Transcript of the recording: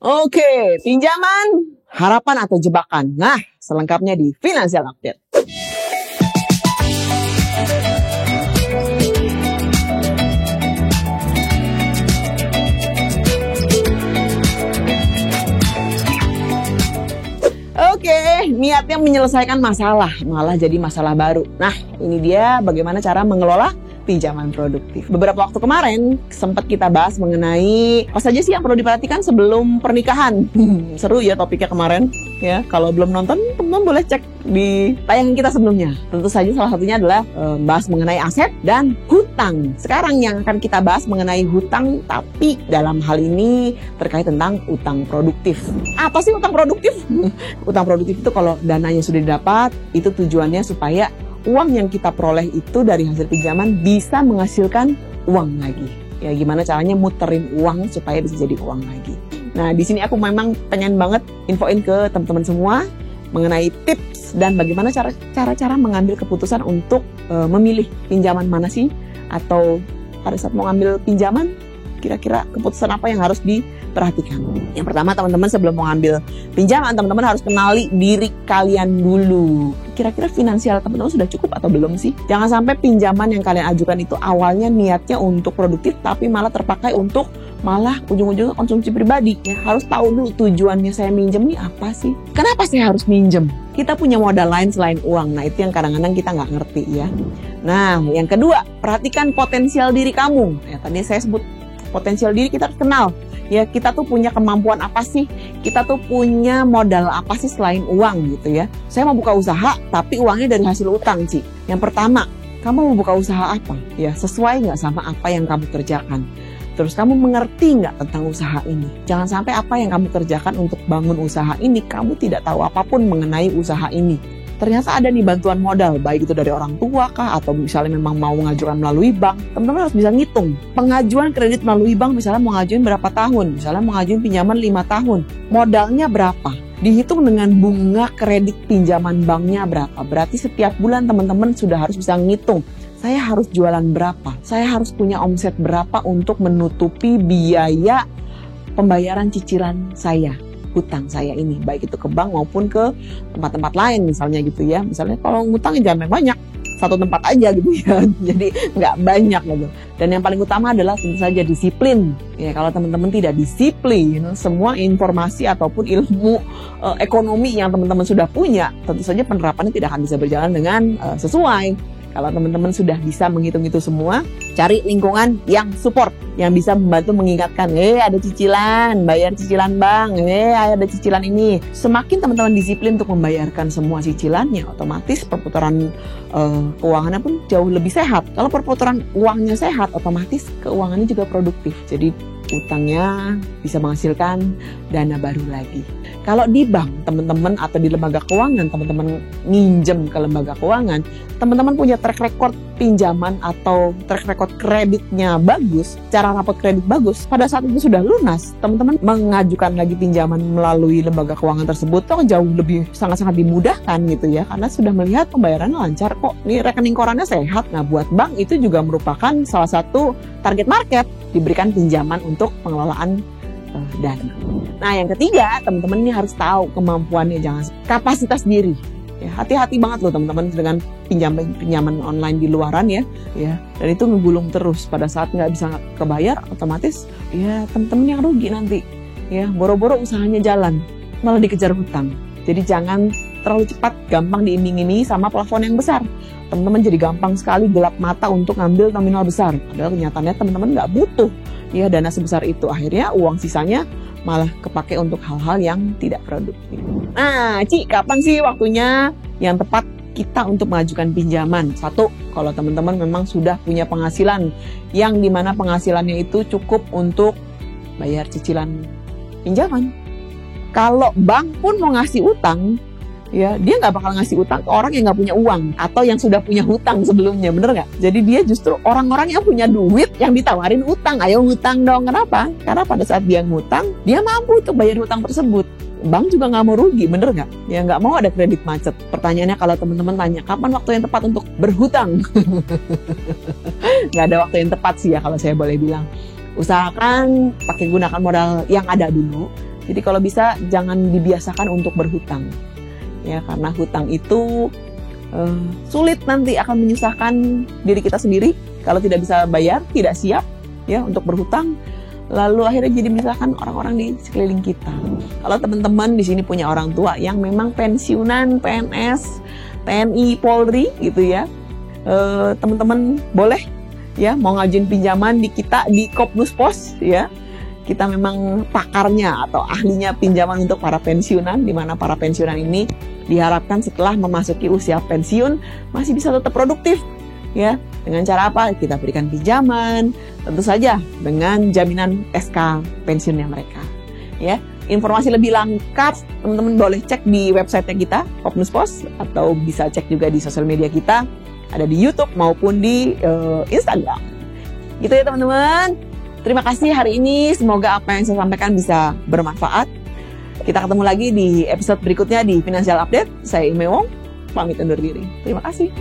Oke, pinjaman, harapan atau jebakan? Nah, selengkapnya di Financial Update. Oke, niatnya menyelesaikan masalah, malah jadi masalah baru. Nah, ini dia bagaimana cara mengelola pinjaman produktif. Beberapa waktu kemarin sempat kita bahas mengenai apa saja sih yang perlu diperhatikan sebelum pernikahan. Seru ya topiknya kemarin. Ya, kalau belum nonton, teman-teman boleh cek di tayangan kita sebelumnya. Tentu saja salah satunya adalah bahas mengenai aset dan hutang. Sekarang yang akan kita bahas mengenai hutang, tapi dalam hal ini terkait tentang utang produktif. Apa sih utang produktif? Utang produktif itu kalau dananya sudah didapat, itu tujuannya supaya uang yang kita peroleh itu dari hasil pinjaman bisa menghasilkan uang lagi. Ya gimana caranya muterin uang supaya bisa jadi uang lagi. Nah di sini aku memang pengen banget infoin ke teman-teman semua mengenai tips dan bagaimana cara mengambil keputusan untuk memilih pinjaman mana sih, atau pada saat mau ngambil pinjaman kira-kira keputusan apa yang harus diperhatikan. Yang pertama, teman-teman sebelum mau ngambil pinjaman, teman-teman harus kenali diri kalian dulu. Kira-kira finansial teman-teman sudah cukup atau belum sih? Jangan sampai pinjaman yang kalian ajukan itu awalnya niatnya untuk produktif, tapi malah terpakai untuk malah ujung-ujungnya konsumsi pribadi. Ya, harus tahu dulu tujuannya saya minjem nih apa sih? Kenapa saya harus minjem? Kita punya modal lain selain uang. Nah, itu yang kadang-kadang kita nggak ngerti ya. Nah, yang kedua, perhatikan potensial diri kamu. Ya, tadi saya sebut potensial diri, kita harus kenal. Ya, kita tuh punya kemampuan apa sih? Kita tuh punya modal apa sih selain uang gitu ya. Saya mau buka usaha, tapi uangnya dari hasil utang, Ci. Yang pertama, kamu mau buka usaha apa? Ya, sesuai nggak sama apa yang kamu kerjakan? Terus kamu mengerti nggak tentang usaha ini? Jangan sampai apa yang kamu kerjakan untuk bangun usaha ini, kamu tidak tahu apapun mengenai usaha ini. Ternyata ada nih bantuan modal, baik itu dari orang tua kah, atau misalnya memang mau mengajukan melalui bank. Teman-teman harus bisa ngitung. Pengajuan kredit melalui bank misalnya mau ngajuin berapa tahun, misalnya mau ngajuin pinjaman 5 tahun. Modalnya berapa? Dihitung dengan bunga kredit pinjaman banknya berapa. Berarti setiap bulan teman-teman sudah harus bisa ngitung. Saya harus jualan berapa? Saya harus punya omset berapa untuk menutupi biaya pembayaran cicilan saya, hutang saya ini, baik itu ke bank maupun ke tempat-tempat lain misalnya gitu ya. Misalnya kalau ngutangnya jangan banyak, satu tempat aja gitu ya, jadi nggak banyak gitu. Dan yang paling utama adalah tentu saja disiplin. Ya, kalau teman-teman tidak disiplin, semua informasi ataupun ilmu ekonomi yang teman-teman sudah punya, tentu saja penerapannya tidak akan bisa berjalan dengan sesuai. Kalau teman-teman sudah bisa menghitung itu semua, cari lingkungan yang support, yang bisa membantu mengingatkan, ada cicilan, bayar cicilan bank, ada cicilan ini. Semakin teman-teman disiplin untuk membayarkan semua cicilannya, otomatis perputaran keuangannya pun jauh lebih sehat. Kalau perputaran uangnya sehat, otomatis keuangannya juga produktif. Jadi utangnya bisa menghasilkan dana baru lagi. Kalau di bank, teman-teman, atau di lembaga keuangan, teman-teman minjem ke lembaga keuangan, teman-teman punya track record pinjaman atau track record kreditnya bagus, cara rapot kredit bagus, pada saat itu sudah lunas, teman-teman mengajukan lagi pinjaman melalui lembaga keuangan tersebut, itu jauh lebih sangat-sangat dimudahkan gitu ya, karena sudah melihat pembayarannya lancar kok, nih rekening korannya sehat. Nah, buat bank itu juga merupakan salah satu target market, diberikan pinjaman untuk pengelolaan dana. Nah, yang ketiga, teman-teman ini harus tahu kemampuannya, jangan kapasitas diri. Ya, hati-hati banget loh teman-teman dengan pinjaman online di luaran ya. Dan itu ngegulung terus, pada saat nggak bisa kebayar, otomatis ya teman-teman yang rugi nanti. Ya, boro-boro usahanya jalan, malah dikejar hutang. Jadi jangan terlalu cepat gampang diiming-imingi sama plafon yang besar. Teman-teman jadi gampang sekali gelap mata untuk ngambil nominal besar. Padahal kenyataannya teman-teman nggak butuh ya dana sebesar itu. Akhirnya uang sisanya malah kepake untuk hal-hal yang tidak produktif. Nah, Ci, kapan sih waktunya yang tepat kita untuk mengajukan pinjaman? Satu, kalau teman-teman memang sudah punya penghasilan yang dimana penghasilannya itu cukup untuk bayar cicilan pinjaman. Kalau bank pun mau ngasih utang, ya dia nggak bakal ngasih utang ke orang yang nggak punya uang atau yang sudah punya hutang sebelumnya, bener nggak? Jadi dia justru orang-orang yang punya duit yang ditawarin utang, ayo hutang dong. Kenapa? Karena pada saat dia ngutang, dia mampu untuk bayar hutang tersebut. Bank juga nggak mau rugi, bener nggak? Ya nggak mau ada kredit macet. Pertanyaannya kalau teman-teman tanya, kapan waktu yang tepat untuk berhutang? Nggak ada waktu yang tepat sih ya kalau saya boleh bilang. Usahakan pakai gunakan modal yang ada dulu. Jadi kalau bisa jangan dibiasakan untuk berhutang. Ya, karena hutang itu sulit, nanti akan menyusahkan diri kita sendiri kalau tidak bisa bayar, tidak siap ya untuk berhutang. Lalu akhirnya jadi menyusahkan orang-orang di sekeliling kita. Kalau teman-teman di sini punya orang tua yang memang pensiunan, PNS, TNI, Polri gitu ya, teman-teman boleh ya mau ngajuin pinjaman di kita di Kopnus Pos ya. Kita memang pakarnya atau ahlinya pinjaman untuk para pensiunan, di mana para pensiunan ini diharapkan setelah memasuki usia pensiun masih bisa tetap produktif ya. Dengan cara apa? Kita berikan pinjaman, tentu saja dengan jaminan SK pensiunnya mereka ya. Informasi lebih lengkap teman-teman boleh cek di website kita Kopnus Pos, atau bisa cek juga di sosial media kita, ada di YouTube maupun di Instagram. Gitu ya teman-teman. Terima kasih hari ini, semoga apa yang saya sampaikan bisa bermanfaat. Kita ketemu lagi di episode berikutnya di Financial Update. Saya Ime Wong, pamit undur diri. Terima kasih.